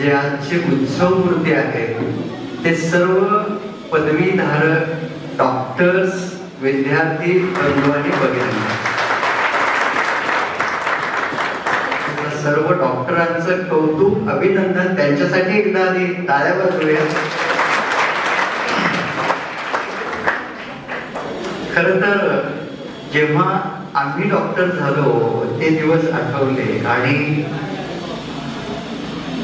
जे आजचे उत्सवमूर्ती आहेत ते सर्व पदवीधारक डॉक्टर्स विद्यार्थी बंधूंनी बघितले. सर्व डॉक्टरांचं कौतुक अभिनंदन त्यांच्यासाठी एकदा आधी टाळ्या वाजवूया. खर तर जेव्हा आम्ही डॉक्टर झालो ते दिवस आठवले आणि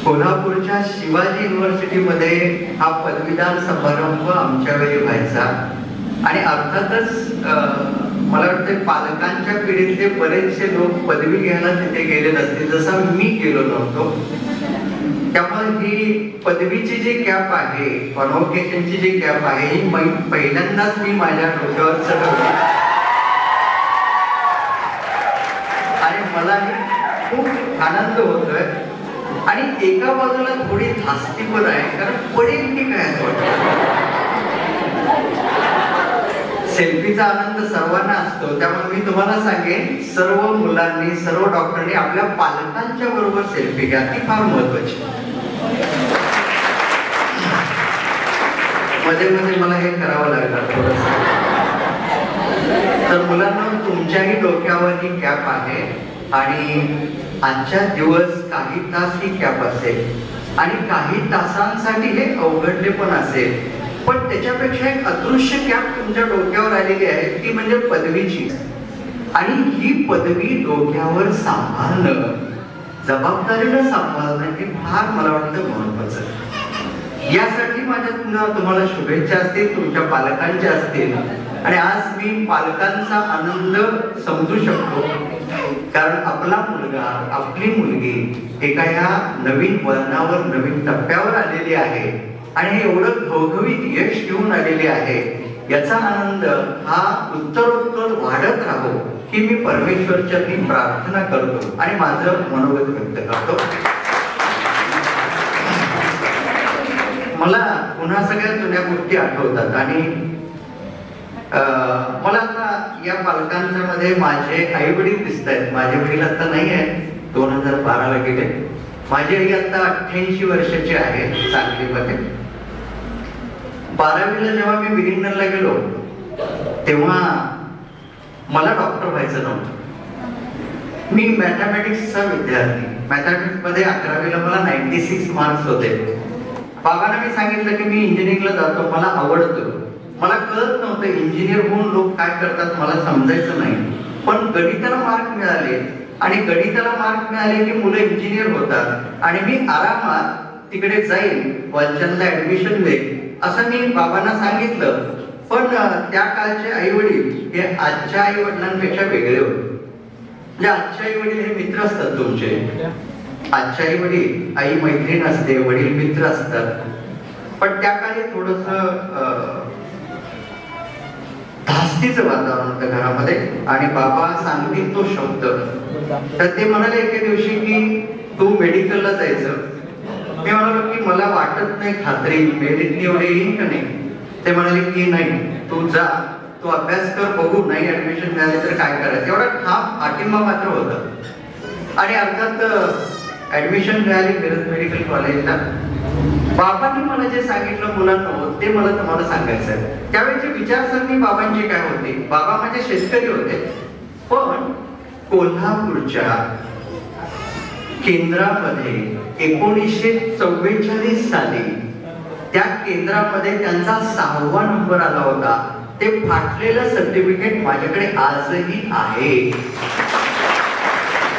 कोल्हापूरच्या शिवाजी युनिव्हर्सिटीमध्ये हा पदवीदान समारंभ आमच्या वेळी व्हायचा आणि अर्थातच मला वाटतं पालकांच्या पिढीतले बरेचसे लोक पदवी घ्यायला तिथे गेले नसतील, जसा मी गेलो नव्हतो. त्यामुळे ही पदवीची जी कॅप आहे, कॉन्व्होकेशनची जी कॅप आहे, ही पहिल्यांदाच मी माझ्या डोक्यावर चढवली आणि मलाही खूप आनंद होतोय. आणि एका बाजूला थोडी धास्ती पण आहे, कारण पडेल की काय असं वाटतं. सेल्फीचा आनंद सर्वांना असतो, त्यामुळे मी तुम्हाला सांगेन सर्व मुलांनी सर्व डॉक्टरांनी आपल्या पालकांच्या बरोबर सेल्फी घ्या, ती फार महत्वाची. मध्ये मध्ये मला हे करावं लागलं थोडस. तर मुलांना तुमच्याही डोक्यावर ही कॅप आहे आणि आजच्या दिवस काही तास ही कॅप असेल आणि काही तासांसाठी हे अवघडले पण असेल, पण त्याच्यापेक्षा एक अदृश्य कॅप तुमच्या डोक्यावर आलेली आहे, ती म्हणजे पदवीची. आणि ही पदवी डोक्यावर सांभाळणं, जबाबदारीनं सांभाळणं हे फार मला वाटतं महत्वाचं. यासाठी माझ्या तुम्हाला शुभेच्छा असतील, तुमच्या पालकांच्या असतील. आणि आज मी पालकांचा आनंद समजू शकतो, कारण आपला मुलगा आपली मुलगी एका ह्या नवीन वळणावर नवीन टप्प्यावर आलेली आहे आणि हे एवढं घवघवीत यश घेऊन आलेले आहे. याचा आनंद हा उत्तरोत्तर वाढत राहो ही मी परमेश्वरचरणी प्रार्थना करतो आणि माझं मनोगत व्यक्त करतो. मला पुन्हा सगळ्या जुन्या गोष्टी आठवतात आणि मला आता या पालकांच्या मध्ये माझे आई वडील दिसत आहेत. माझे वडील आता नाही आहेत, 2012ला गेले. माझी आई आता 88 वर्षाची आहे सांगलीमध्ये. 12वीला जेव्हा मी विलिंग्डनला गेलो तेव्हा मला डॉक्टर व्हायचं नव्हतं. मी मॅथमॅटिक्सचा विद्यार्थी. मॅथमॅटिक्स मध्ये 11वीला मला 96 मार्क्स होते. बाबांना मी सांगितलं की मी इंजिनिअरिंगला जातो, मला आवडतं. मला कळत नव्हतं इंजिनियर होऊन लोक काय करतात, मला समजायचं नाही. पण गणिताला मार्क मिळाले आणि गणिताला मार्क मिळाले की मुलं इंजिनियर होतात आणि मी आरामात तिकडे जाईल, वालचंदला ऍडमिशन घेईल असं मी बाबांना सांगितलं. पण त्या काळचे आई वडील हे आजच्या आई वडिलांपेक्षा वेगळे होते. म्हणजे आजच्या आई वडील हे मित्र असतात तुमचे. आजच्या आई वडील, आई मैत्रीण असते, वडील मित्र असतात. पण त्या काळी थोडस धास्तीचं वातावरण होतं घरामध्ये आणि बाबा सांगतील तो शब्द. तर ते म्हणाले एके दिवशी की तू मेडिकलला जायचं. मी म्हणालो की मला वाटत नाही खात्री मेरिटनी एवढे येईल का नाही. ते म्हणाले की नाही, तू जा, तू अभ्यास कर, बघू नाही ऍडमिशन मिळाले तर काय करायचं. एवढा ठाम पाठिंबा मात्र होता. आणि अर्थात ऍडमिशन मिळाली मिरज मेडिकल कॉलेजला. बाबांनी मला जे सांगितलं मुलांना ते मला तुम्हाला सांगायचं आहे. त्यावेळेची विचारसरणी बाबांची काय होती. बाबा म्हणजे शेतकरी होते, पण कोल्हापूरच्या केंद्रामध्ये 1944 साली त्या केंद्रामध्ये त्यांचा 6वा नंबर आला होता. ते फाटलेलं सर्टिफिकेट माझ्याकडे आजही आहे.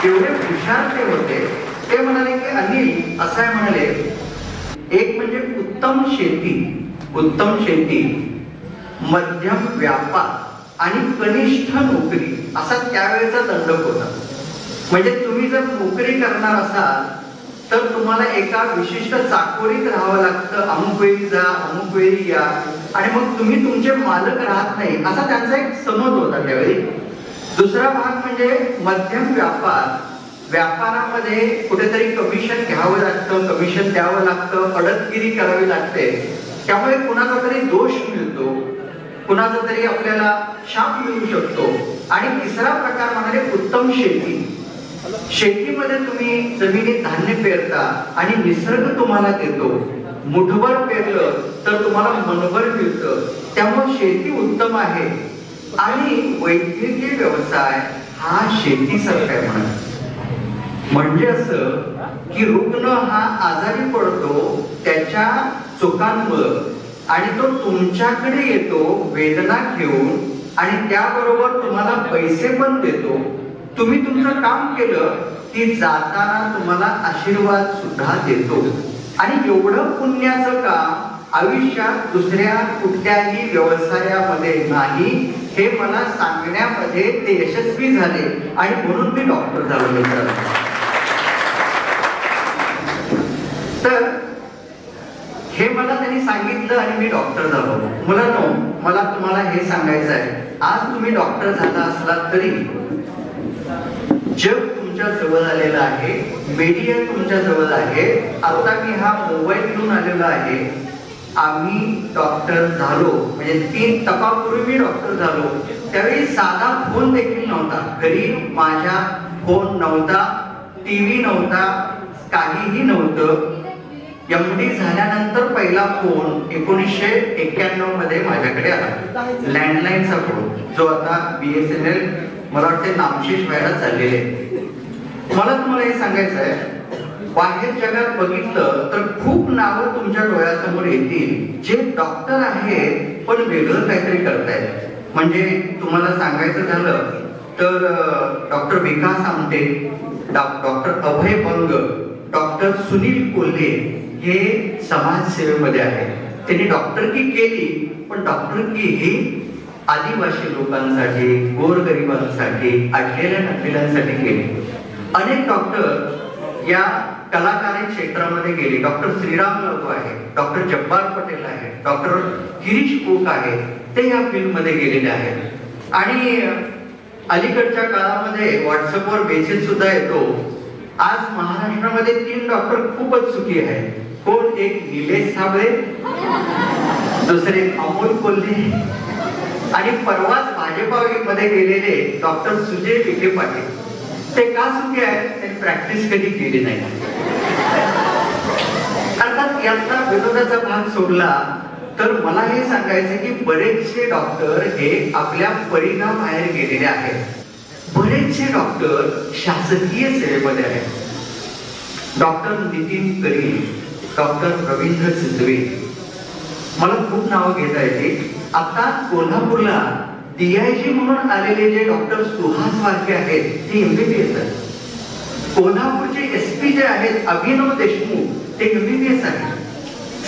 एवढे हुशार ते होते. ते म्हणाले की अनिल असं आहे, म्हणाले एक म्हणजे उत्तम शेती, मध्यम व्यापार आणि कनिष्ठ नोकरी असा त्यावेळेचा दंडक होता. म्हणजे तुम्ही जर नोकरी करणार असाल तर तुम्हाला एका विशिष्ट चाकोरीत राहावं लागतं. अमुक वेळी जा, अमुक वेळी या, आणि मग तुम्ही तुमचे मालक राहत नाही असा त्यांचा एक समज होता त्यावेळी. दुसरा भाग म्हणजे मध्यम व्यापार. व्यापारामध्ये कुठेतरी कमिशन घ्यावं लागतं, कमिशन द्यावं लागतं, अडतगिरी करावी लागते. त्यामुळे कुणाचा तरी दोष मिळतो, कुणाचा तरी आपल्याला शाप मिळू शकतो. आणि तिसरा प्रकार म्हणाले उत्तम शेती. शेतीमध्ये तुम्ही जमिनीत धान्य पेरता आणि निसर्ग तुम्हाला देतो. मुठभर पेरलं तर तुम्हाला मनभर मिळतं. त्यामुळे शेती उत्तम आहे. आणि वैद्यकीय व्यवसाय हा शेतीसारखा आहे म्हणा. म्हणजे असं की रुग्ण हा आजारी पडतो त्याच्या चुकांमुळं, आणि तो तुमच्याकडे येतो वेदना घेऊन, आणि त्याबरोबर तुम्हाला पैसे पण देतो. तुम्ही तुमचं काम केलं की जाताना तुम्हाला आशीर्वाद सुद्धा देतो. आणि एवढं पुण्याचं काम आयुष्यात दुसऱ्या कुठल्याही व्यवसायामध्ये नाही, हे मला सांगण्यामध्ये ते यशस्वी झाले. आणि म्हणून मी डॉक्टर झालो मित्रांनो. तर हे मला त्यांनी सांगितलं आणि मी डॉक्टर झालो. मुलांनो, मला तुम्हाला हे सांगायचं आहे, आज तुम्ही डॉक्टर झाला असलात तरी जग तुमच्या जवळ आलेलं आहे, मीडिया तुमच्या जवळ आहे. आता मी हा मोबाईल घेऊन आलेलो आहे. आम्ही डॉक्टर झालो म्हणजे 3 तपापूर्वी मी डॉक्टर झालो. त्यावेळी साधा फोन देखील नव्हता घरी. माझ्या फोन नव्हता, टीव्ही नव्हता, काहीही नव्हतं. MD झाल्यानंतर पहिला फोन 1991 मध्ये माझ्याकडे आला, लँडलाईनचा फोन, जो आता BSNL मला वाटते नामशेष व्हायला चाललेले. मला तुम्हाला हे सांगायचं आहे, बाहेर जगात बघितलं तर खूप नावं तुमच्या डोळ्यासमोर येतील जे डॉक्टर आहेत पण वेगळं काहीतरी करतायत. म्हणजे तुम्हाला सांगायचं झालं तर डॉक्टर विकास आमटे, डॉक्टर अभय बंग, डॉक्टर सुनील कोल्हे हे समाजसेवेमध्ये आहेत. त्यांनी डॉक्टरकी केली, पण डॉक्टरकी ही आदिवासी लोकांसाठी, गोरगरिबांसाठी, अडलेल्या नडलेल्यांसाठी केली. अनेक डॉक्टर या कलाकारी क्षेत्रामध्ये गेले. डॉक्टर श्रीराम लागू आहे, डॉक्टर जब्बार पटेल आहे, डॉक्टर गिरीश ओक आहे, ते या फील्डमध्ये गेलेले आहेत. आणि अलीकडच्या काळामध्ये व्हॉट्सअपवर मेसेज सुद्धा येतो. आज महाराष्ट्रामध्ये 3 डॉक्टर खूपच सुखी आहेत. कोण? एक निलेश साबळे, दुसरे अमोल कोल्हे, आणि परवाच भाजपामध्ये गेलेले डॉक्टर सुजय विखे पाटील. ते का सुखी आहेत? त्यांनी प्रॅक्टिस कधी केली नाही. अर्थात याचा विनोदाचा भाग सोडला तर मला हे सांगायचं की बरेचसे डॉक्टर हे आपल्या परिणामाबाहेर गेलेले आहेत. बरेचसे डॉक्टर शासकीय सेवेमध्ये आहेत. डॉक्टर नितीन करी, डॉक्टर रवींद्र सिद्धवे, मला खूप नावं घेता येते. आता कोल्हापूरला DIG म्हणून आलेले जे डॉक्टर सुहास वारके आहेत ते MBBS आहेत. कोल्हापूरचे SP जे आहेत अभिनव देशमुख ते MBBS आहेत.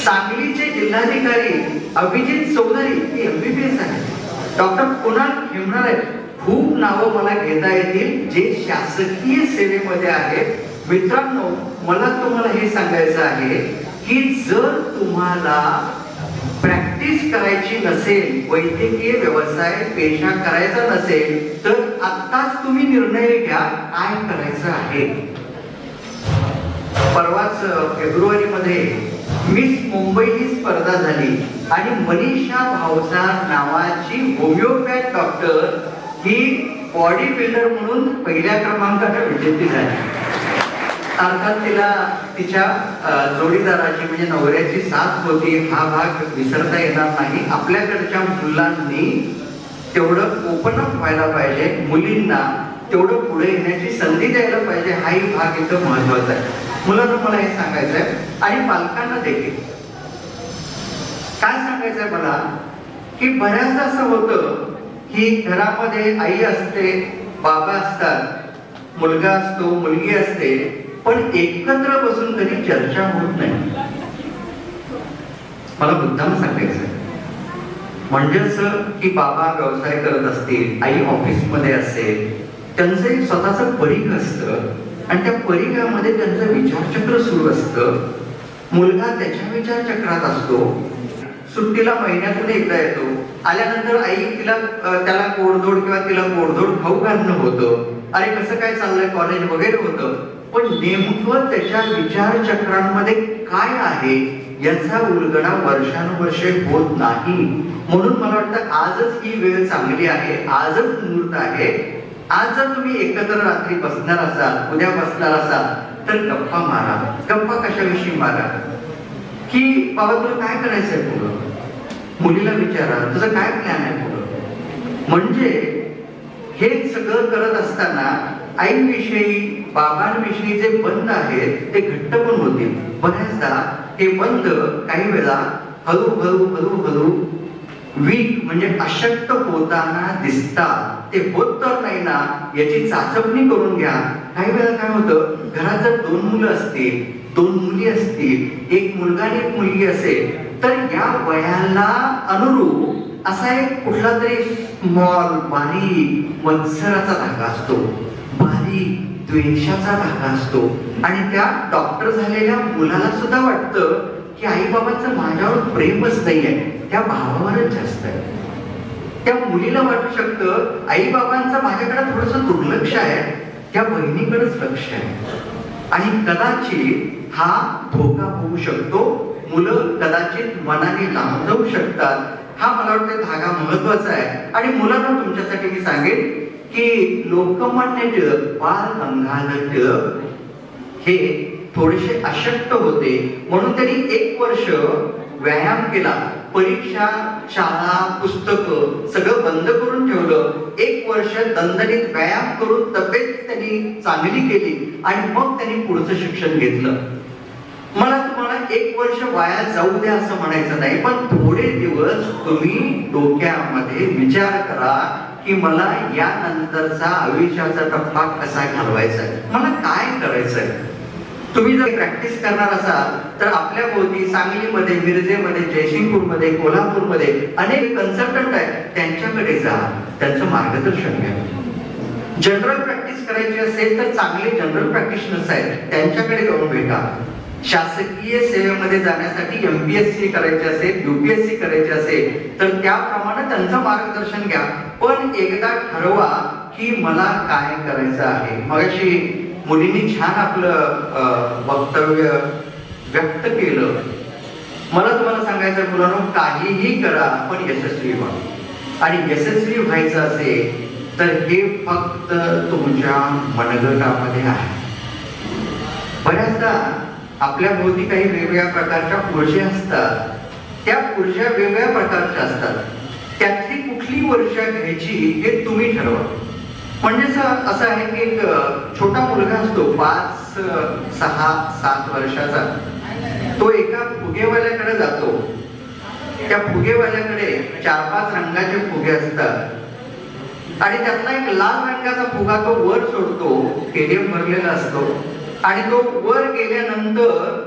सांगलीचे जिल्हाधिकारी अभिजित चौधरी ते MBBS आहेत. डॉक्टर कुणाल खेमनार आहेत. खूप नावं मला घेता येतील जे शासकीय सेवेमध्ये आहेत. मित्रांनो, मला तुम्हाला हे सांगायचं आहे की जर तुम्हाला प्रॅक्टिस करायची नसेल, वैद्यकीय व्यवसाय पेशा करायचा नसेल, तर आत्ताच तुम्ही निर्णय घ्या काय करायचं आहे. परवाच फेब्रुवारीमध्ये मिस मुंबई ही स्पर्धा झाली आणि मनीषा भावसार नावाची होमिओपॅथ डॉक्टर ही बॉडी बिल्डर म्हणून पहिल्या क्रमांकाला विजेती झाली. अर्थात तिला तिच्या जोडीदाराची म्हणजे नवऱ्याची साथ होती. हा भाग विसरता येणार नाही. आपल्याकडच्या मुलांनी तेवढं ओपन अप व्हायला पाहिजे, मुलींना तेवढं पुढे येण्याची संधी द्यायला पाहिजे. हाही भाग इथं महत्वाचा आहे. मुलांना मला हे सांगायचं आहे आणि पालकांना देखील काय सांगायचं आहे मला की बऱ्याचदा असं होतं की घरामध्ये आई असते, बाबा असतात, मुलगा असतो, मुलगी असते, पण एकत्र बसून कधी चर्चा होत नाही. मला मुद्दाम सांगायचं म्हणजे असं की बाबा व्यवसाय करत असतील, आई ऑफिस मध्ये असेल, त्यांचं एक स्वतःच परीघ असतं आणि त्या परीघामध्ये त्यांचं विचारचक्र सुरू असतं. मुलगा त्याच्या विचारचक्रात असतो. सुट्टीला महिन्यातून एकदा येतो. आल्यानंतर आई त्याला गोडधोड किंवा तिला गोडधोड खाऊ घालणं होतं. अरे कसं काय चाललंय कॉलेज वगैरे होतं. पण नेमकं त्याच्या विचारचक्रांमध्ये काय आहे याचा उलगडा वर्षानुवर्षे होत नाही. म्हणून मला वाटतं आजच ही वेळ चांगली आहे, आजच मुहूर्त आहे आज जर तुम्ही एकत्र रात्री बसणार असाल, उद्या बसणार असाल, तर गप्पा मारा. गप्पा कशाविषयी मारा? की बाबा तुला काय करायचंय पुढं? मुलीला विचारा तुझं काय प्लॅन आहे पुढं. म्हणजे हे सगळं करत असताना आईविषयी, बाबांविषयी जे बंध आहेत ते घट्ट पण होतील. बऱ्याचदा हे बंध काही वेळा हळूहळू वीक म्हणजे अशक्त होताना दिसतात. ते होत तर नाही ना याची चाचपणी करून घ्या. काही वेळा काय होतं, घरात जर 2 मुलं असतील, 2 मुली असतील, एक मुलगा आणि एक मुलगी असेल, तर या वयाला अनुरूप असा एक कुठला तरी स्मॉल बारीक मत्सराचा धागा असतो, बारीक द्वेषाचा धागा असतो. आणि त्या डॉक्टर झालेल्या मुलाला सुद्धा वाटतं की आई बाबांचं माझ्यावर प्रेमच नाहीये, त्या भावावरच जास्त आहे. त्या मुलीला वाटू शकतं आई बाबांचं माझ्याकडे थोडस दुर्लक्ष आहे, त्या बहिणीकडेच लक्ष आहे. आणि कदाचित हा धोका होऊ शकतो. मुलं कदाचित मनाने लांब जाऊ शकतात. हा मला वाटतं धागा महत्वाचा आहे. आणि मुलांना तुमच्यासाठी मी सांगेन की लोकमान्य टिळक, बाळ गंगाधर टिळक हे थोडेसे अशक्त होते, म्हणून त्यांनी 1 वर्ष व्यायाम केला. परीक्षा, शाळा, पुस्तकं सगळं बंद करून ठेवलं. 1 वर्ष दणदणीत व्यायाम करून तब्येत त्यांनी चांगली केली आणि मग त्यांनी पुढचं शिक्षण घेतलं. मला तुम्हाला 1 वर्ष वाया जाऊ द्या असं म्हणायचं नाही, पण थोडे दिवस तुम्ही डोक्यामध्ये विचार करा की मला यानंतरचा आयुष्याचा टप्पा कसा घालवायचा आहे, मला काय करायचंय. तुम्ही जर प्रॅक्टिस करणार असाल तर आपल्या भोवती सांगलीमध्ये, मिरजेमध्ये, जयसिंगपूरमध्ये, कोल्हापूरमध्ये अनेक कन्सल्टंट आहेत, त्यांच्याकडे जा, त्यांचं मार्गदर्शन घ्या. जनरल प्रॅक्टिस करायची असेल तर चांगले जनरल प्रॅक्टिशनर्स आहेत, त्यांच्याकडे जाऊन भेटा. शासकीय सेवेमध्ये जाण्यासाठी MPSC करायची असेल, UPSC करायची असेल तर त्याप्रमाणे त्यांचं मार्गदर्शन घ्या. पण एकदा ठरवा की मला काय करायचं आहे. मगाशी मुलींनी छान आपलं वक्तव्य व्यक्त केलं. मला तुम्हाला सांगायचं मुलांनो, काहीही करा पण यशस्वी व्हा. आणि यशस्वी व्हायचं असेल तर हे फक्त तुमच्या मनगटामध्ये आहे. बऱ्याचदा आपल्या भोवती काही वेगवेगळ्या प्रकारच्या ऊर्जा असतात. त्या ऊर्जा वेगवेगळ्या प्रकारच्या असतात. त्यातली कुठली ऊर्जा घ्यायची हे तुम्ही ठरवा. म्हणजे असं आहे की एक छोटा मुलगा असतो 5, 6, 7 वर्षाचा. तो एका फुगेवाल्याकडे जातो. त्या फुगेवाल्याकडे 4-5 रंगाचे फुगे असतात आणि त्यातला एक लाल रंगाचा फुगा तो वर सोडतो. स्टेडियम भरलेला असतो आणि तो वर गेल्यानंतर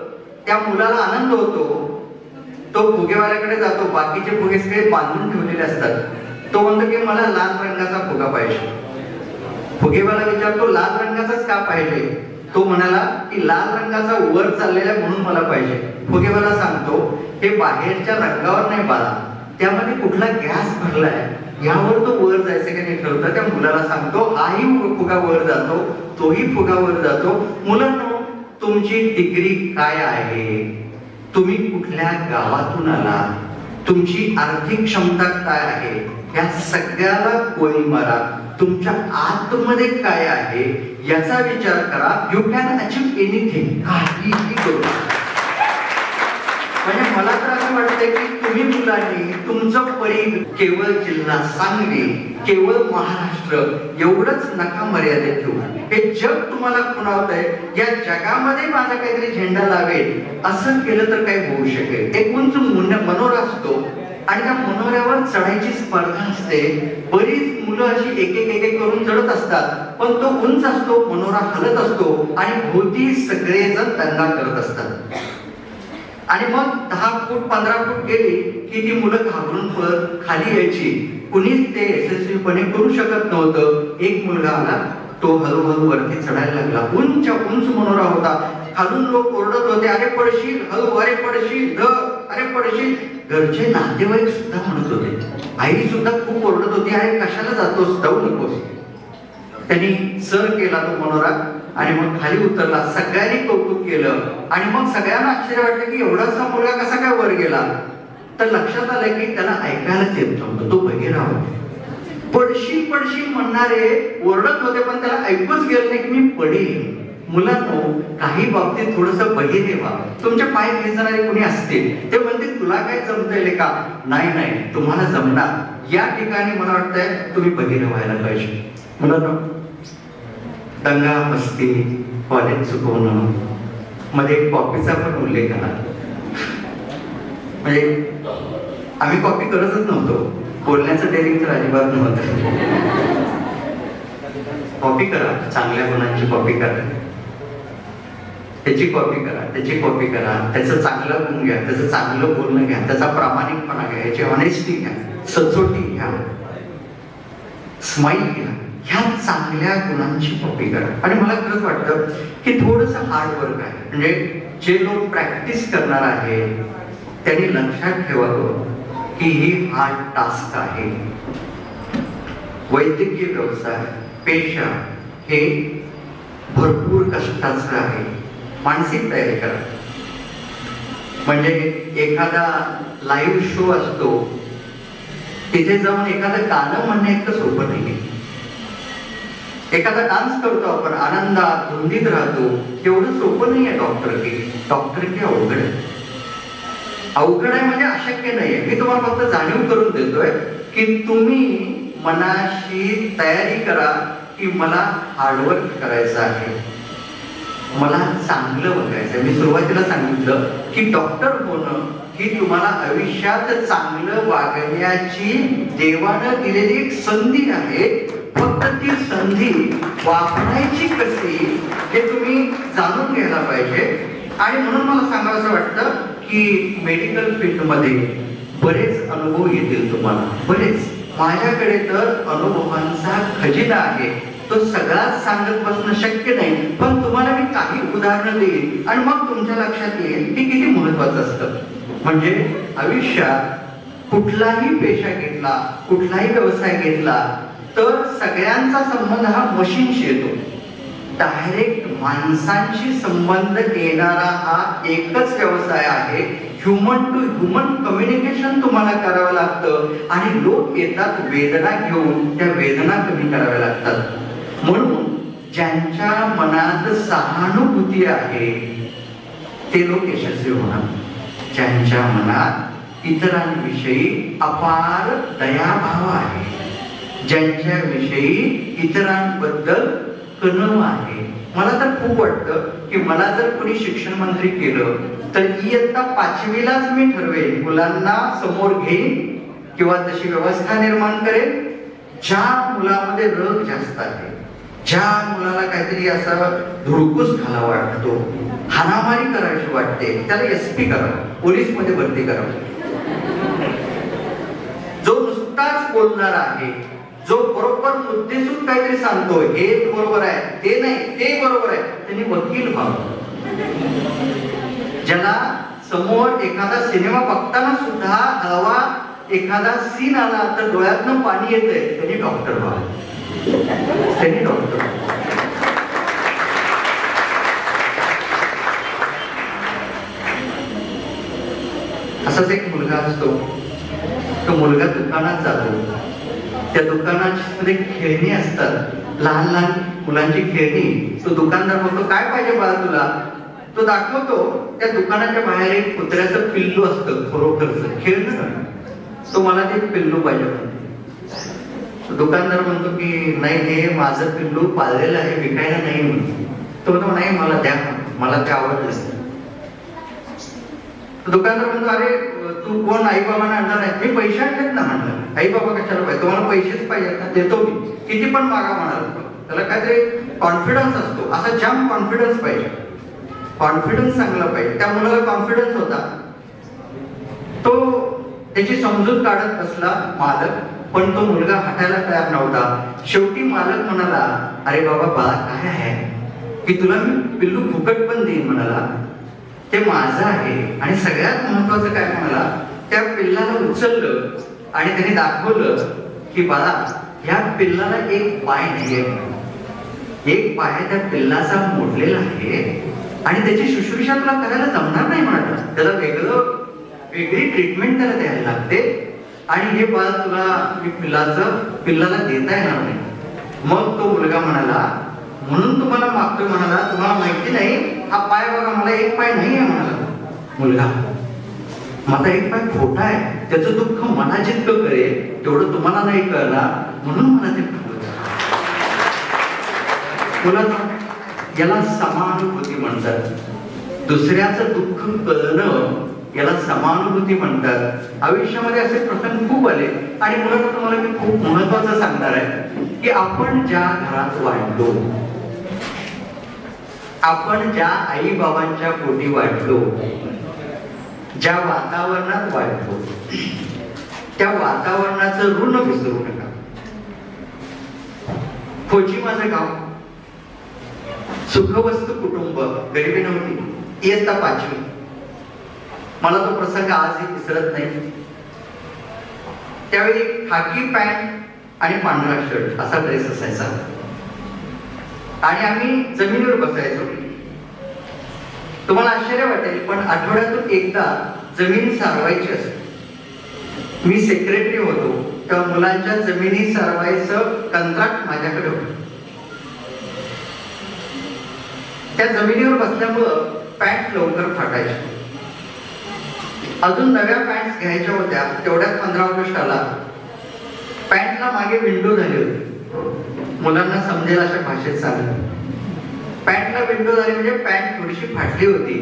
त्या मुलाला आनंद होतो. तो फुगेवाल्याकडे जातो. बाकीचे फुगे सगळे बांधून ठेवलेले असतात. तो म्हणतो की मला लाल रंगाचा फुगा पाहिजे. फुगेवाला विचारतो लाल रंगाचाच का पाहिजे? तो म्हणाला की लाल रंगाचा वर चाललेला म्हणून मला पाहिजे. फुगेवाला सांगतो हे बाहेरच्या रंगावर नाही बाळा, त्यामध्ये कुठला गॅस भरलाय यावर तो वर जायचं की नाही ठरवतं. त्या मुलाला सांगतो हाही फुगा वर जातो, तोही फुगा वर जातो. मुलांनो, तुमची डिग्री काय आहे, तुम्ही कुठल्या गावातून आला, तुमची आर्थिक क्षमता काय आहे, या सगळ्याला गोळी मारा. तुमच्या आतमध्ये काय आहे याचा विचार करा. यू कॅन अचीव एनिथिंग, काहीही करू. म्हणजे मला तर असं वाटतंय की तुम्ही मुलांनी तुमचं परी केवळ जिल्हा सांगली, केवळ महाराष्ट्र एवढंच नका मर्यादित ठेवू. हे जग तुम्हाला खुणावतंय. या जगामध्ये माझा काहीतरी झेंडा लावेल असं केलं तर काय होऊ शकेल. एक उंच मनोरा असतो आणि त्या मनोऱ्यावर चढायची स्पर्धा असते. बरीच मुलं अशी एक एक करून चढत असतात, पण तो उंच असतो, मनोरा हलत असतो आणि भोवती सगळेजण दंगा करत असतात. आणि मग 10 फूट 15 फूट गेली की ती मुलं घाबरून परत खाली यायची. कुणीच ते यशस्वीपणे करू शकत नव्हतं. एक मुलगा आला, तो हळूहळू वरती चढायला लागला. उंच मनोरा होता. खालून लोक ओरडत होते, अरे पडशील, हळू, अरे पडशील, अरे पडशील. घरचे नातेवाईक सुद्धा म्हणत होते. आई सुद्धा खूप ओरडत होती, अरे कशाला जातोस, जाऊ नकोस. त्यांनी सर केला तो मनोरा आणि मग खाली उतरला. सगळ्यांनी कौतुक केलं आणि मग सगळ्यांना आश्चर्य वाटलं की एवढासा मुलगा कसा काय वर गेला. तर लक्षात आलं की त्याला ऐकायलाच येत नव्हतं, तो बहिरा होता. पडशील पडशील म्हणणारे ओरडत होते, पण त्याला ऐकूच गेलं नाही की मी पडेल. मुलांनो, काही बाबतीत थोडस बहिरे व्हा. तुमचे पाय खेचणारे कोणी असतील, ते म्हणते तुला काय जमतंय का? नाही नाही, तुम्हाला जमणार. या ठिकाणी मला वाटतंय तुम्ही बहिरे व्हायला पाहिजे. मुलांनो, दंगा मस्ती, कॉलेज चुकवणं, मध्ये कॉपीचा पण उल्लेख आला. म्हणजे आम्ही कॉपी करतच नव्हतो, बोलण्याचं डेअरिंग तर अजिबात नव्हतं. कॉपी करा, चांगल्या गुणांची कॉपी करा, त्याची कॉपी करा, त्याची कॉपी करा, त्याचं चांगलं गुण घ्या, त्याचं चांगलं बोलणं घ्या, त्याचा प्रामाणिकपणा घ्या, याची ऑनेस्टी घ्या, सचोटी घ्या, स्माईल घ्या, ह्या चांगल्या गुणांची कॉपी करा. आणि मला खरंच वाटतं की थोडस हार्ड वर्क आहे. म्हणजे जे लोक प्रॅक्टिस करणार आहे त्यांनी लक्षात ठेवावं की ही हार्ड टास्क आहे. वैद्यकीय व्यवसाय, पेशा हे भरपूर कष्टाचं आहे. मानसिक तयारी करा. म्हणजे एखादा लाईव्ह शो असतो, तिथे जाऊन एखादं गाणं म्हणणं इतकं सोपं नाही. एखादा डान्स करतो आपण, आनंदात धुंदीत राहतो, एवढं सोपं नाहीये डॉक्टरकी अवघड आहे. अवघड आहे म्हणजे अशक्य नाहीये. मी तुम्हाला फक्त जाणीव करून देतोय की तुम्ही मनाशी तयारी करा की मला हार्डवर्क करायचं आहे, मला चांगलं बघायचं. मी सुरुवातीला सांगितलं की डॉक्टर होणं ही तुम्हाला आयुष्यात चांगलं वागण्याची देवानं दिलेली एक संधी आहे. फक्त ती संधी वापरायची कशी हे तुम्ही जाणून घ्यायला पाहिजे. आणि म्हणून मला सांगावं वाटतं की मेडिकल फील्डमध्ये बरेच अनुभव येतील तुम्हाला, बरेच. माझ्याकडे तर अनुभवांचा खजिना आहे, तो सगळाच सांगत बसणं शक्य नाही, पण तुम्हाला मी काही उदाहरणं देईन आणि मग तुमच्या लक्षात येईल की किती महत्वाचं असतं. म्हणजे आयुष्यात कुठलाही पेशा घेतला, कुठलाही व्यवसाय घेतला तर सगळ्यांचा संबंध हा मशीनशी येतो. डायरेक्ट माणसांशी संबंध येणारा हा एकच व्यवसाय आहे. ह्युमन टू ह्युमन कम्युनिकेशन तुम्हाला करावं लागतं आणि लोक येतात वेदना घेऊन, त्या वेदना कमी कराव्या लागतात. म्हणून ज्यांच्या मनात सहानुभूती आहे ते लोक यशस्वी होणार. ज्यांच्या मनात इतरांविषयी अपार दयाभाव आहे, ज्यांच्या विषयी इतरांबद्दल कणव आहे. मला तर खूप वाटतं की मला जर कोणी शिक्षण मंत्री केलं तर इयत्ता 5वीलाच मी ठरवेन, मुलांना समोर घेईन किंवा तशी व्यवस्था निर्माण करेन ज्या मुलामध्ये रग जास्त आहे, ज्या मुलाला काहीतरी असा धुडकूस घाला वाटतो, हाणामारी करायची वाटते, त्याला SP करावं, पोलीस मध्ये भरती करावं. जो नुसताच बोलणार आहे, जो बरोबर मुद्देसूद काहीतरी सांगतो, हे बरोबर आहे, ते नाही, ते बरोबर आहे, त्यांनी वकील व्हावं. ज्याला समोर एखादा सिनेमा बघताना सुद्धा हवा एखादा सीन आला तर डोळ्यातनं पाणी येतंय, त्यांनी डॉक्टर व्हावं. त्यांनी डॉक्टर. असाच एक मुलगा असतो, तो मुलगा दुकानात जातो, त्या दुकानामध्ये खेळणी असतात, लहान लहान मुलांची खेळणी. तो दुकानदार म्हणतो काय पाहिजे बाळा तुला? तो दाखवतो, त्या दुकानाच्या बाहेर एक कुत्र्याचं पिल्लू असतं, खरोखरचं खेळणं. तो मला ते पिल्लू पाहिजे म्हणतो. दुकानदार म्हणतो की नाही, हे माझं पिल्लू पाळलेलं आहे, विकायला नाही म्हणतो. तो म्हणतो नाही, मला द्या, मला ते आवडलं. दुकानदार म्हणतो अरे तू कोण? आई बाबांना आणणार नाही. मी पैसे आणलेत ना. म्हणलं आई बाबा कशाला पाहिजे? तुम्हाला पैसेच पाहिजेत ना, देतो मी, किती पण मागा म्हणाल. त्याला काहीतरी कॉन्फिडन्स असतो, असा जाम कॉन्फिडन्स पाहिजे, कॉन्फिडन्स चांगला पाहिजे. त्या मुलाला कॉन्फिडन्स होता, तो त्याची समजूत काढत बसला मालक, पण तो मुलगा हटायला तयार नव्हता. शेवटी मालक म्हणाला अरे बाबा बाळा काय आहे की तुला मी पिल्लू फुकट पण देईन म्हणाला, ते माझं आहे. आणि सगळ्यात महत्वाचं काय म्हणाला, त्या पिल्लाला उचललं आणि त्याने दाखवलं की बाळा ह्या पिल्लाला एक पाय नाहीये, एक पाय त्या पिल्लाचा मोडलेला आहे आणि त्याची शुश्रूषा तुला करायला जमणार नाही म्हणाला. त्याला वेगळी ट्रीटमेंट त्याला द्यायला लागते आणि हे बाळ तुला मी पिल्लाला देता येणार नाही. मग तो मुलगा म्हणाला, म्हणून तुम्हाला मागतोय म्हणाला, तुम्हाला माहिती नाही हा पाय बघा, मला एक पाय नाही आहे म्हणाला मुलगा, माझा एक पाय खोटा आहे, त्याचं दुःख मला जितकं कळेल तेवढं तुम्हाला नाही कळणार, म्हणून मला ते मुलांना याला समानुभूती म्हणतात. दुसऱ्याचं दुःख कळणं याला समानुभूती म्हणतात. आयुष्यामध्ये असे प्रसंग खूप आले आणि मुलांना तुम्हाला मी खूप महत्वाचं सांगणार आहे की आपण ज्या घरात वाढलो, आपण ज्या आई बाबांच्या पोटी वाढलो, ज्या वातावरणात वाढलो, त्या वातावरणाचं ऋण विसरू नका. खोची माझं गाव, सुखवस्तू कुटुंब, गरिबी नव्हती, इयत्ता 5वी. मला तो प्रसंग आजही विसरत नाही. त्यावेळी खाकी पॅन्ट आणि पांढरा शर्ट असा ड्रेस असायचा आणि आम्ही जमिनीवर बसायचो. तुम्हाला आश्चर्य वाटेल पण आठवड्यातून एकदा जमीन सारवायची असते. मी सेक्रेटरी होतो तेव्हा मुलांच्या जमिनी सारवायचं कंत्राट माझ्याकडे होतं. त्या जमिनीवर बसल्यामुळं पॅन्ट लवकर फाटायची. अजून नव्या पॅन्ट घ्यायच्या होत्या तेवढ्यात 15 ऑगस्ट आला. पॅन्टला मागे विंडो झाली होती. मुलांना समजेल अशा भाषेत सांगितलं. पॅन्टला विंडो झाली म्हणजे पॅन्ट थोडीशी फाटली होती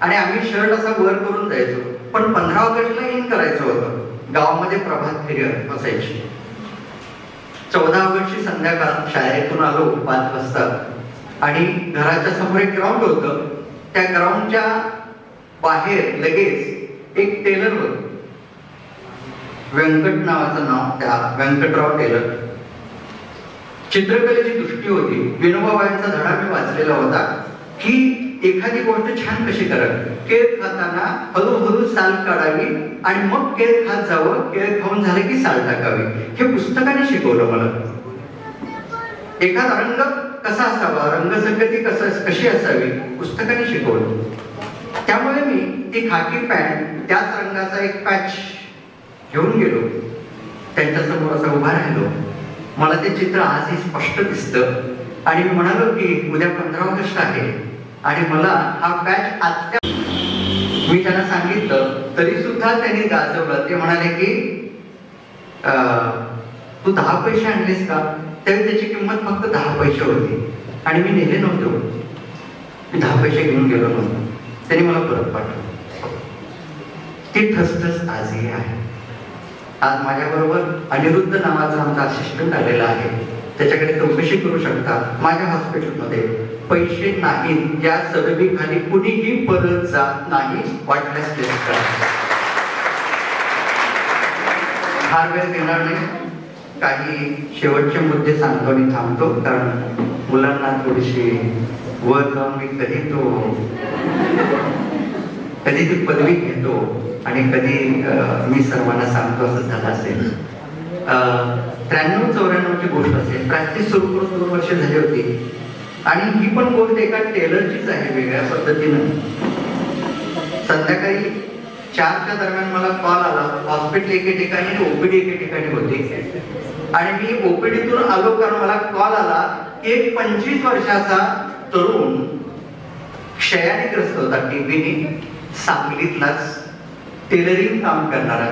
आणि आम्ही शर्ट असा वर करून जायचो. पण 15 ऑगस्टला इन करायचं होतं. गावामध्ये प्रभात फेरी असायची. 14 ऑगस्टची संध्याकाळ शाळेतून आलो 5 वाजता आणि घराच्या समोर एक ग्राउंड होतं. त्या ग्राउंडच्या बाहेर लगेच एक टेलर होत, व्यंकट नावाचं नाव, त्या व्यंकटराव टेलर. चित्रकलेची दृष्टी होती. विनोबाबाईंचा धडा मी वाचलेला होता की एखादी गोष्ट छान कशी करावी. केळ खाताना हळूहळू साल काढावी आणि मग केळ खात जावं, केळ खाऊन झालं की साल टाकावी. हे पुस्तकाने शिकवलं मला. एखादा रंग कसा असावा, रंगसंगती कशी असावी, पुस्तकाने शिकवलं. त्यामुळे मी ती खाकी पॅन्ट त्याच रंगाचा एक पॅच घेऊन गेलो. त्यांच्या समोर असा उभा राहिलो. मला ते चित्र आजही स्पष्ट दिसतं आणि मी म्हणालो की उद्या 15 ऑगस्ट आहे आणि मला हा पॅच आत्या. मी त्यांना सांगितलं तरी सुद्धा त्यांनी गाजवलं. ते म्हणाले की तू 10 पैसे आणलेस का? त्यावेळी त्याची किंमत फक्त 10 पैसे होती आणि मी नेले नव्हतो. मी 10 पैसे घेऊन गेलो नव्हतो. त्यांनी मला परत पाठवलं. ती ठसठस आजही आहे. आज माझ्याबरोबर अनिरुद्ध नावाचा आमचा असिस्टंट आलेला आहे. त्याच्याकडे चौकशी करू शकता. माझ्या हॉस्पिटलमध्ये पैसे नाहीत या सबबीखाली कुणीही परत जात नाही. वाटल्यास टेस्ट करा. फार वेळ देणार नाही. काही शेवटचे मुद्दे सांगतो आणि थांबतो कारण मुलांना थोडीशी वर जाऊन मी कधी ती पदवी घेतो आणि कधी मी सर्वांना सांगतो असं झालं असेल. 93-94ची गोष्ट असेल. प्रॅक्टिस सुरू करून 2 वर्ष झाली होती आणि ही पण गोष्ट एका टेलरचीच आहे वेगळ्या पद्धतीनं. संध्याकाळी 4च्या दरम्यान मला कॉल आला. हॉस्पिटल एके ठिकाणी, ओपीडी एके ठिकाणी होती आणि मी ओपीडीतून आलो कारण मला कॉल आला की एक 25 वर्षाचा तरुण क्षयाने ग्रस्त होता, टीबीने, सांगलीतलाच, टेलरिंग काम करणारा.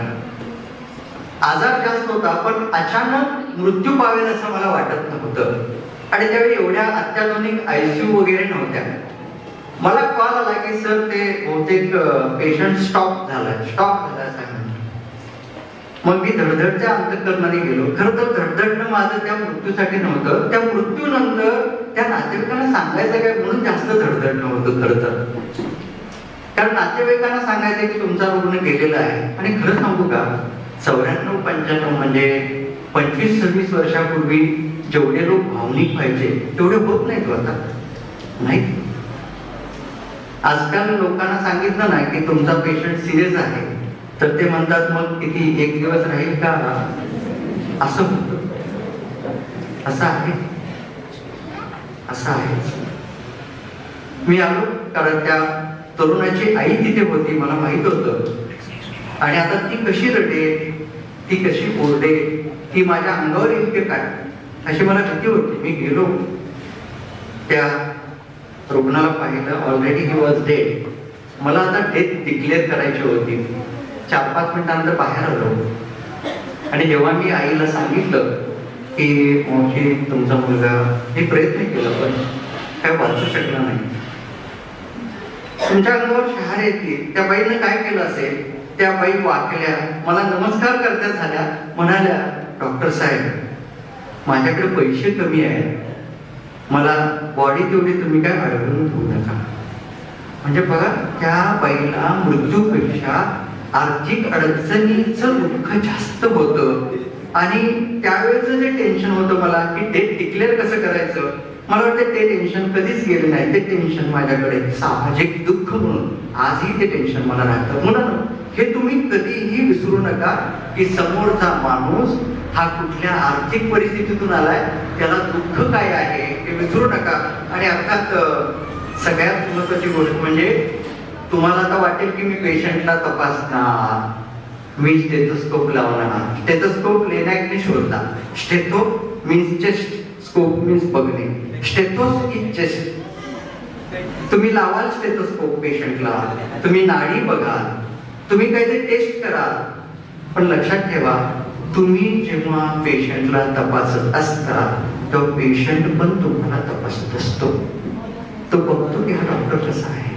आजार जास्त होता पण अचानक मृत्यू पावेल असं मला वाटत नव्हतं आणि त्यावेळी एवढ्या अत्याधुनिक आयसीयू वगैरे नव्हत्या. मला कॉल आला की सर ते बहुतेक पेशंट स्टॉप झाला सांगितलं. मग मी धडधडच्या अंतःकरणाने गेलो. खरं तर धडधडणं माझं त्या मृत्यूसाठी नव्हतं. त्या मृत्यूनंतर त्या नातेवाईकांना सांगायचं काय म्हणून जास्त धडधडणं होतं खरं तर. कारण नातेवाईकांना सांगायचं की तुमचा रुग्ण गेलेला आहे. आणि खरं सांगू का, 94-95 म्हणजे 25-26 वर्षापूर्वी जेवढे लोक भावनिक व्हायचे तेवढे होत नाहीत आता. नाही, आजकाल लोकांना सांगितलं ना की तुमचा पेशंट सिरियस आहे तर ते म्हणतात मग किती 1 दिवस राहील का, असं होतं. असं आहे. मी आलो कारण त्या तरुणाची आई तिथे होती, मला माहित होतं. आणि आता ती कशी रडेल, ती कशी ओरडे, ती माझ्या अंगावर येईल की काय, अशी मला भीती होती. मी गेलो, त्या रुग्णाला पाहिलं, ऑलरेडी ही वॉज डेड. मला आता डेथ डिक्लेअर करायची होती. 4-5 मिनिटांनंतर बाहेर आलो आणि जेव्हा मी आईला सांगितलं की मावशी तुमचा मुलगा, मी प्रयत्न केला पण काय वाचू शकला नाही. तुमच्या अंगावर शहारे येतील. त्या बाईनं काय केलं असेल, त्या बाई वाकल्या, मला नमस्कार करत्या झाल्या, म्हणाल्या डॉक्टर साहेब माझ्याकडे पैसे कमी आहेत, मला बॉडी तेवढी तुम्ही काय अडवून घेऊ नका. म्हणजे बघा, त्या बाईला मृत्यूपेक्षा आर्थिक अडचणीचं दुःख जास्त होतं. आणि त्यावेळेचं जे टेन्शन होतं मला की डेट डिक्लेअर कसं करायचं, मला वाटतं ते टेन्शन कधीच गेले नाही. ते टेन्शन माझ्याकडे सामाजिक दुःख म्हणून आजही ते टेन्शन मला राहतं. म्हणून हे तुम्ही कधीही विसरू नका की समोरचा माणूस हा कुठल्या आर्थिक परिस्थितीतून आलाय, त्याला दुःख काय आहे हे विसरू नका. आणि अर्थात सगळ्यात महत्वाची गोष्ट म्हणजे तुम्हाला आता वाटेल की मी पेशंटला तपासणार, मी स्टेथोस्कोप लावणार. स्टेथोस्कोप लेण्याने शोधला. Stetho means chest, scope means बघणे. स्टेथोस इज चेस्ट. तुम्ही लावाल स्टेथोस्कोप पेशंटला, तुम्ही नाडी बघाल, तुम्ही काहीतरी टेस्ट कराल, पण लक्षात ठेवा तुम्ही जेव्हा पेशंटला तपासत असता तेव्हा पेशंट पण तुम्हाला तपासत असतो. तो बघतो की हा डॉक्टर कसा आहे,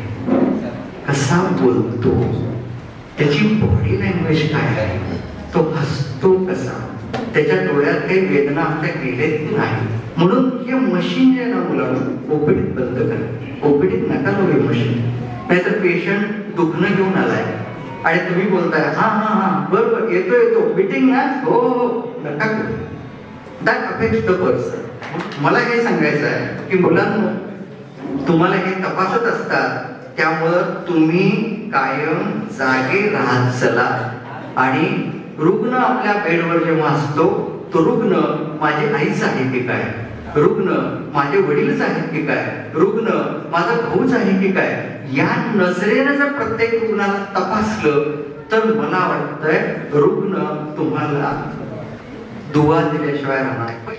कसा बोलतो, त्याची बॉडी लँग्वेज काय आहे, तो हसतो कसा, त्याच्या डोळ्यात काही वेदना आपल्या गेलेत नाही. म्हणून हे मशीन जे ना मुलांना ओपीडीत बंद करा. ओपीडीत नका लावू हे मशीन. नाहीतर पेशंट दुखणं घेऊन आलाय आणि तुम्ही बोलताय हा हा हा बरोबर येतो येतो मीटिंग ना, हो हो, नका करू. That affects the person. मला हे सांगायचं आहे की मुलांना तुम्हाला हे तपासत असतात, त्यामुळं तुम्ही कायम जागे राहत चला. आणि रुग्ण आपल्या बेडवर जेव्हा असतो, तो रुग्ण माझी आईच आहे की काय, रुग्ण माझे वडीलच आहेत की काय, रुग्ण माझा भाऊच आहे की काय, या नजरेनं जर प्रत्येक रुग्णाला तपासलं तर मला वाटतंय रुग्ण तुम्हाला दुवा दिल्याशिवाय राहणार नाही.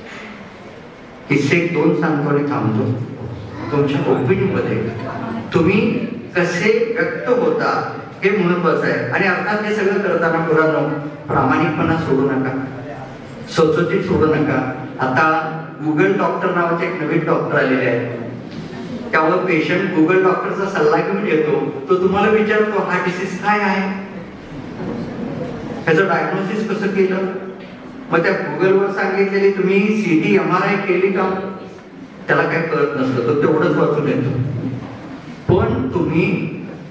किस्से 2 सांगतो आणि थांबतो. तुमच्या ओपिनियन मध्ये तुम्ही कसे व्यक्त होता हे महत्वाचं आहे. आणि अर्थात हे सगळं करताना मुलांनो प्रामाणिकपणा सोडू नका, स्वच्छतेत सोडू नका. आता गुगल डॉक्टर नावाचे एक नवीन डॉक्टर आलेले आहेत. त्यामुळे पेशंट गुगल डॉक्टरचा सल्ला घेऊन येतो. तो तुम्हाला विचारतो हा डिसीज काय आहे, त्याचं डायग्नोसिस कसं केलं. मग त्या गुगलवर सांगितलेली तुम्ही CT MRI केली का, त्याला काय कळत नसतं, तो तेवढंच वाचून येतो. पण तुम्ही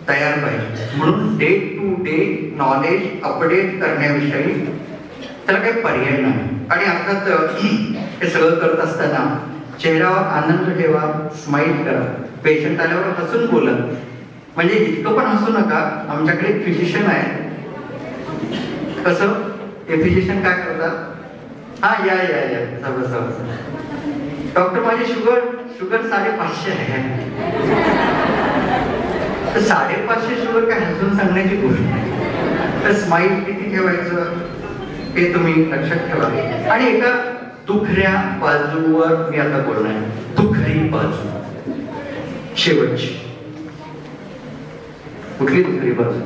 तयार पाहिजे. म्हणून day to day knowledge update करण्याविषयी त्याला काही पर्याय नाही. आणि अर्थात हे सगळं करत असताना चेहऱ्यावर आनंद ठेवा, स्माइल करा. पेशंट आल्यावर हसून बोला. म्हणजे इतकं पण हसू नका. आमच्याकडे एक फिजिशियन आहे. कसं हे फिजिशियन काय करतात, हा या या या डॉक्टर माझी शुगर 550 आहे. तर 550 शुगर काय हसून सांगण्याची गोष्ट नाही. तर स्माइल किती ठेवायचं हे तुम्ही लक्षात ठेवा. आणि एका दुखऱ्या बाजूवर मी आता बोलणार. दुखरी बाजू शेवटची. कुठली दुखरी बाजू?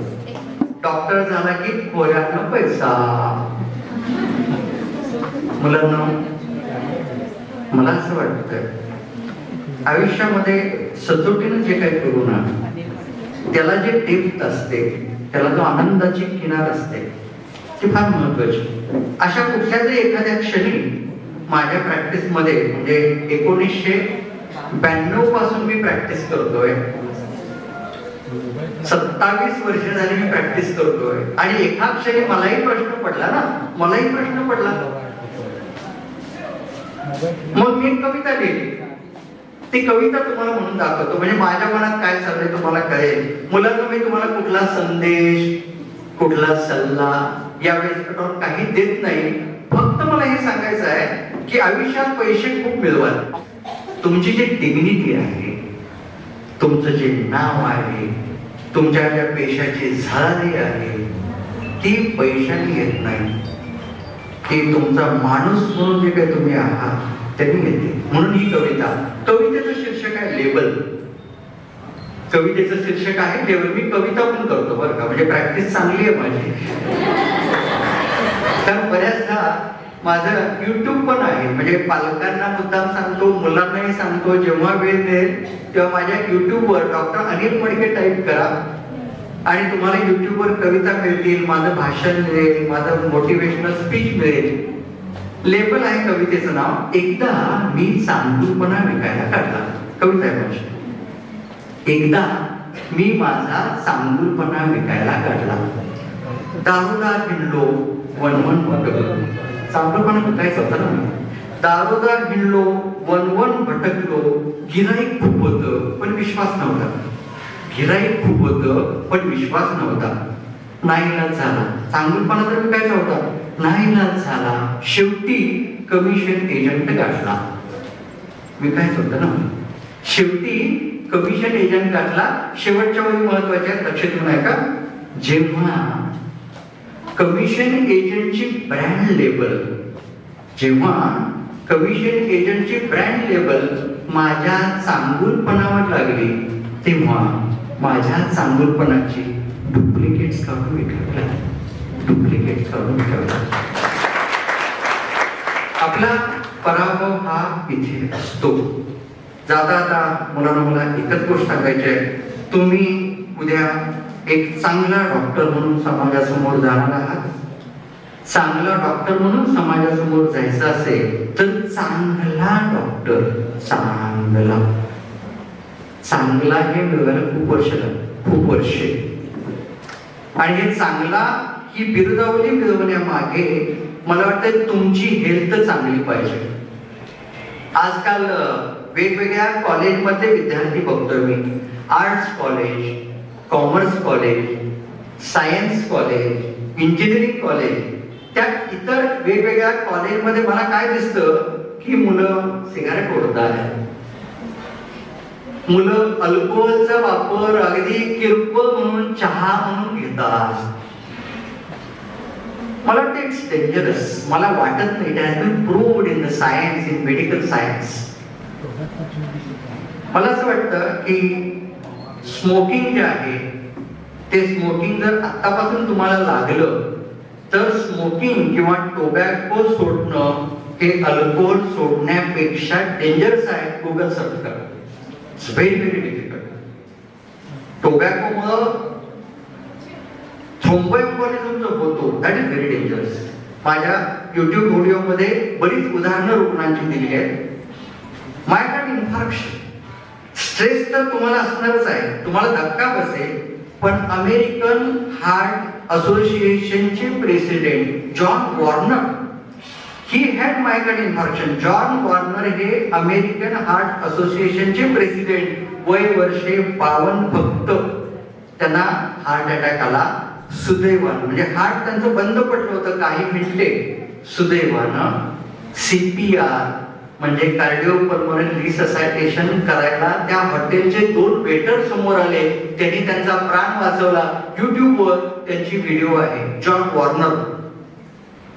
डॉक्टर झाला की खोऱ्यातनं पैसा. मुलांना मला असं वाटतं आयुष्यामध्ये सचोटीनं जे काही करू ना, त्याला जे डेप्थ असते, त्याला जो आनंदाची किनार असते, ती फार महत्वाची. अशा कुठल्या तरी एखाद्या क्षणी माझ्या प्रॅक्टिस मध्ये, म्हणजे 1992 पासून मी प्रॅक्टिस करतोय, 27 वर्ष झाली मी प्रॅक्टिस करतोय. आणि एका क्षणी मलाही प्रश्न पडला ना, मग मी एक कविता लिहिली. ती कविता तुम्हाला म्हणून दाखवतो, म्हणजे माझ्या मनात काय चाललंय तुम्हाला कळेल. मुलांना मी तुम्हाला कुठला संदेश, कुठला सल्ला यावेळेस काही देत नाही. फक्त मला हे सांगायचं आहे की आयुष्यात पैसे खूप मिळवाल. तुमची जी डिग्निटी आहे, तुमचं जे नाव आहे, तुमच्या ज्या पेशाची झळाळी आहे, ती पैशाने येत नाही. की तुमचा माणूस म्हणून जे काही तुम्ही आहात त्यांनी येते. म्हणून ही कविता, कवितेचं शीर्षक आहे लेबल. कवितेचं शीर्षक आहे लेबल. मी कविता पण करतो बरं का, म्हणजे प्रॅक्टिस चांगली आहे माझी. तर बऱ्याचदा माझं युट्यूब पण आहे, म्हणजे पालकांना मुद्दाम सांगतो, मुलांनाही सांगतो, जेव्हा वेळ मिळेल तेव्हा माझ्या युट्यूबवर डॉक्टर अनिल मडके टाईप करा आणि तुम्हाला युट्यूबवर कविता मिळतील, माझं भाषण मिळेल, माझं मोटिवेशनल स्पीच मिळेल. लेबल आहे कवितेचं नाव. एकदा मी चांगुलपणा विकायला काढला. कविता आहे माझी. एकदा मी माझा चांगुलपणा विकायला काढला. दारोदार हिंडलो, वनवन भटकलो. चांगुलपणा विकायचा होता ना. दारोदार हिंडलो, वनवन भटकलो. गिराईक खूप होतं पण विश्वास नव्हता. गिराईक खूप होतं पण विश्वास नव्हता. नाईलाज झाला. चांगुलपणा तर विकायचा होता, नाईलाज झाला. शेवटी कमिशन एजंट गाठला. विकायचं होतं ना. शेवटी कमिशन एजंट गाठला. शेवटच्या वेळी महत्वाच्या लक्ष देऊ नका. जेव्हा कमिशन एजंटची ब्रँड लेबल, जेव्हा कमिशन एजंटची ब्रँड लेबल माझ्या चांगुलपणावर लागली, तेव्हा माझ्या चांगुलपणाची डुप्लिकेट्स काढून विकला. डुप्लिकेट्स काढून विकला. आपला पराभव हा इथे असतो. जाता आता मुलांना मला एकच गोष्ट सांगायची आहे. तुम्ही उद्या एक चांगला डॉक्टर म्हणून समाजासमोर जाणार आहात. चांगला डॉक्टर म्हणून समाजासमोर जायचं असेल तर चांगला डॉक्टर, चांगला हे मिळवायला खूप वर्ष लागतात, खूप वर्षे. आणि हे चांगला ही बिरुदावली मिळवण्यामागे मला वाटतं तुमची हेल्थ चांगली पाहिजे. आजकाल वेगवेगळ्या कॉलेजमध्ये विद्यार्थी बघतोय मी. Arts college, commerce college, science college, engineering college, त्या इतर वेगवेगळ्या कॉलेजमध्ये मला काय दिसतं की मुलं सिगारेट ओढतात, मुलं अल्कोहोलचा वापर अगदी किरकोळ म्हणून चहा म्हणून घेतात. मला वाटतं इट्स डेंजरस. मला वाटत नाही. It has been proved in the science, in medical science. मला असं वाटतं की स्मोकिंग जे आहे ते स्मोकिंग जर आतापासून तुम्हाला लागलं तर स्मोकिंग किंवा टोबॅको सोडणं हे अल्कोहोल सोडण्यापेक्षा डेंजरस आहे. गुगल सर्च करा. It's very very difficult. टोबॅकोमुळं थ्रोम्बोएम्बोलिझम जो होतो दॅट इज व्हेरी डेंजरस. माझ्या युट्यूब व्हिडिओमध्ये बरीच उदाहरणं रुग्णांची दिली आहेत. मायकार्डियल इन्फार्क्शन, स्ट्रेस तर तुम्हाला असणारच आहे, तुम्हाला धक्का बसेल. पण अमेरिकन हार्ट असोसिएशनचे president John Warner, he had myocardial infarction. John Warner हे अमेरिकन हार्ट असोसिएशनचे प्रेसिडेंट, वय वर्षे 52 फक्त. त्यांना हार्ट अटॅक आला. सुदैवानं, म्हणजे हार्ट त्यांचं बंद पडलं होतं काही मिनिटे, सुदैवानं CPR म्हणजे कार्डिओपल्मोनरी रिससायटेशन करायला त्या हॉटेलचे 2 वेटर समोर आले. त्यांनी त्यांचा प्राण वाचवला. युट्यूबवर त्यांची व्हिडिओ आहे. John Warner.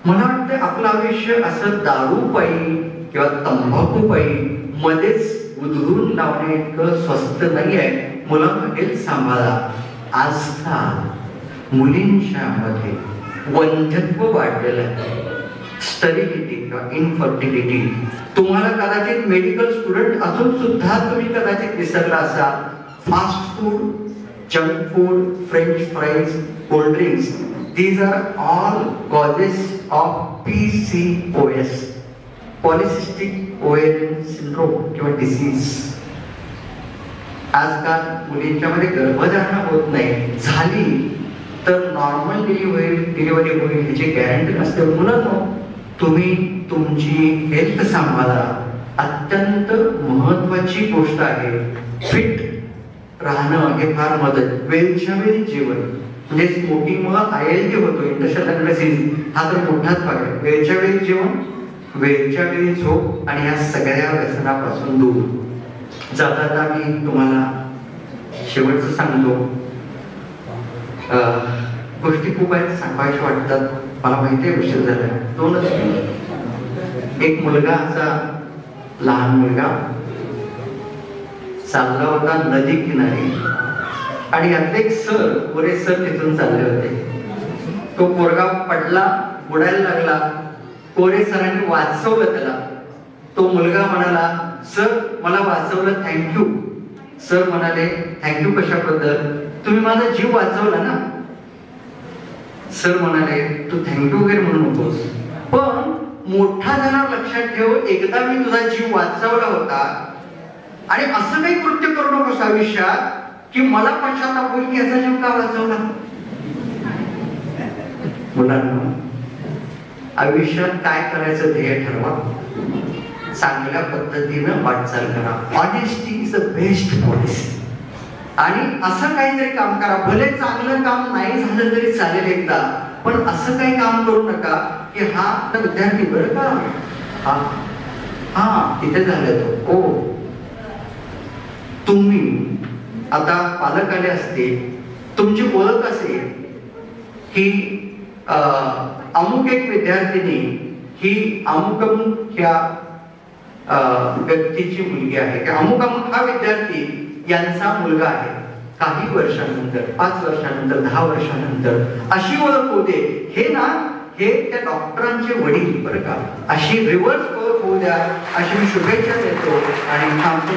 मला वाटतं आपलं आयुष्य असं दारू पायी किंवा तंबाखू पायी मध्येच उधळून लावणे इतकं स्वस्त नाही आहे. मुलांना हेल्थ सांभाळा. आजकाल मुलींच्या मध्ये वंध्यत्व वाढलेलं आहे. स्टरिलिटी किंवा इनफर्टिलिटी. तुम्हाला कदाचित मेडिकल स्टुडंट असून सुद्धा तुम्ही कदाचित विसरला असाल. Fast food, junk food, French fries, cold drinks, these are all causes of PCOS, polycystic ovarian syndrome किंवा डिसीज. आजकाल मुलींच्या मध्ये गर्भधारणा होत नाही. झाली तर नॉर्मल डिलिव्हरी होईल ह्याची गॅरंटी नसते. मुलांनो, तुम्ही तुमची हेल्थ सांभाळा. अत्यंत महत्वाची गोष्ट आहे. फिट राहणं हे फार मदत. वेळच्या वेळी जेवण, म्हणजे स्मोकिंगमुळे ILD होतो, इंटरस्टेलर डिसीज, हा तर मोठाच भाग आहे. वेळच्या वेळी जेवण, वेळच्या वेळी झोप आणि या सगळ्या व्यसनापासून दूर. जाता मी तुम्हाला शेवटचं सांगतो. गोष्टी खूप आहेत, सांगायच्या वाटतात. मला माहिती आहे उशीर झाला, 2च मिनिट. एक मुलगा असा लहान मुलगा चालला होता नदी किनारी आणि यातले एक सर, गोरे सर तिथून चालले होते. तो पोरगा पडला, बुडायला लागला. कोरे सरांनी वाचवलं त्याला. तो मुलगा म्हणाला, सर मला वाचवलं, थँक्यू. सर म्हणाले, थँक्यू कशाबद्दल? तुम्ही माझा जीव वाचवला ना. सर म्हणाले, तू थँक्यू वगैरे म्हणू नकोस, पण मोठा झाल्यावर लक्षात ठेव, एकदा मी तुझा जीव वाचवला होता आणि असं काही कृत्य करू नकोस आयुष्यात की मला पश्चाताप होईल की याचा जीव का वाचवला. मुलांना आयुष्यात काय करायचं ध्येय ठरवा, चांगल्या पद्धतीनं वाटचाल करा. Honesty is the best policy. आणि असं काहीतरी काम करा, भले चांगलं काम नाही झालं तरी चालेल एकदा, पण असं काही काम करू नका की हा विद्यार्थी बरं का, हा हा तिथे झालं तो. ओ तुम्ही आता पालक आले असते, तुमची ओळख असेल की अमुक एक विद्यार्थिनी ही अमुक अमुक ह्या व्यक्तीची मुलगी आहे, अमुक अमुक हा विद्यार्थी यांचा मुलगा आहे. काही वर्षानंतर, 5 वर्षानंतर, 10 वर्षानंतर अशी ओळख होते. हे ना, हे त्या डॉक्टरांचे वडील बरं का. अशी रिव्हर्स ओळख होऊ द्या, अशी मी शुभेच्छा देतो आणि थांबतो.